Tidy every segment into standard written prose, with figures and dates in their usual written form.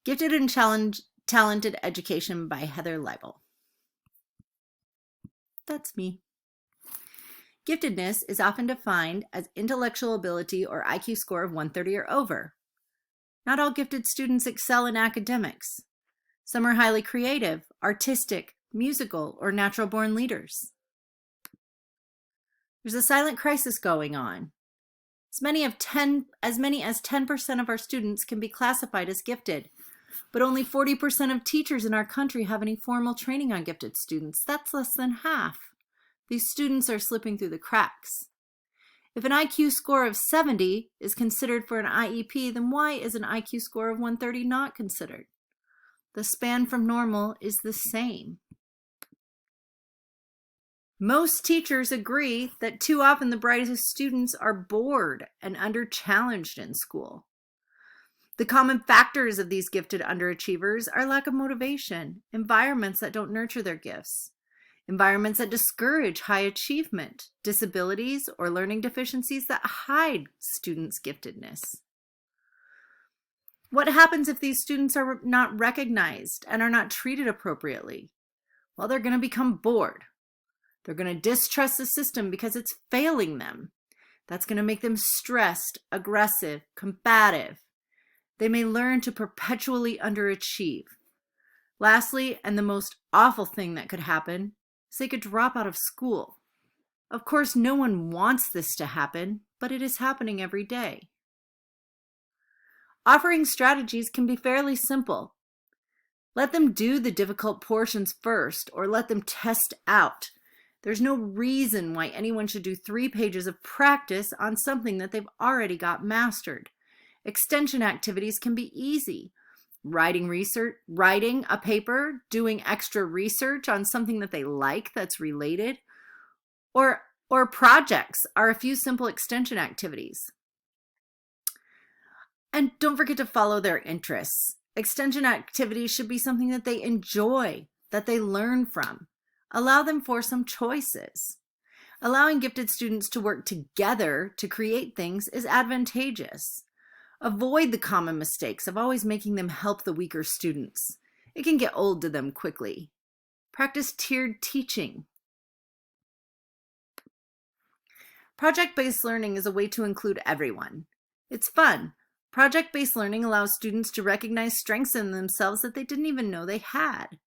Gifted and Talented Education by Heather Leibel. That's me. Giftedness is often defined as intellectual ability or IQ score of 130 or over. Not all gifted students excel in academics. Some are highly creative, artistic, musical, or natural-born leaders. There's a silent crisis going on. As many as 10% of our students can be classified as gifted, but only 40% of teachers in our country have any formal training on gifted students. That's less than half. These students are slipping through the cracks. If an IQ score of 70 is considered for an IEP, then why is an IQ score of 130 not considered? The span from normal is the same. Most teachers agree that too often the brightest students are bored and under-challenged in school. The common factors of these gifted underachievers are lack of motivation, environments that don't nurture their gifts, environments that discourage high achievement, disabilities or learning deficiencies that hide students' giftedness. What happens if these students are not recognized and are not treated appropriately? Well, they're going to become bored. They're going to distrust the system because it's failing them. That's going to make them stressed, aggressive, combative. They may learn to perpetually underachieve. Lastly, and the most awful thing that could happen, is they could drop out of school. Of course, no one wants this to happen, but it is happening every day. Offering strategies can be fairly simple. Let them do the difficult portions first, or let them test out. There's no reason why anyone should do 3 pages of practice on something that they've already got mastered. Extension activities can be easy. Writing a paper, doing extra research on something that they like that's related, or projects are a few simple extension activities. And don't forget to follow their interests. Extension activities should be something that they enjoy, that they learn from. Allow them for some choices. Allowing gifted students to work together to create things is advantageous. Avoid the common mistakes of always making them help the weaker students. It can get old to them quickly. Practice tiered teaching. Project-based learning is a way to include everyone. It's fun. Project-based learning allows students to recognize strengths in themselves that they didn't even know they had.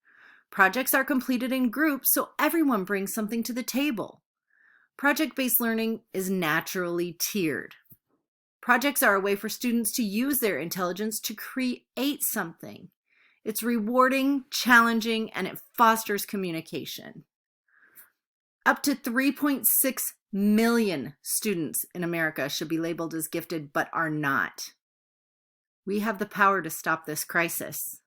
Projects are completed in groups, so everyone brings something to the table. Project-based learning is naturally tiered. Projects are a way for students to use their intelligence to create something. It's rewarding, challenging, and it fosters communication. Up to 3.6 million students in America should be labeled as gifted, but are not. We have the power to stop this crisis.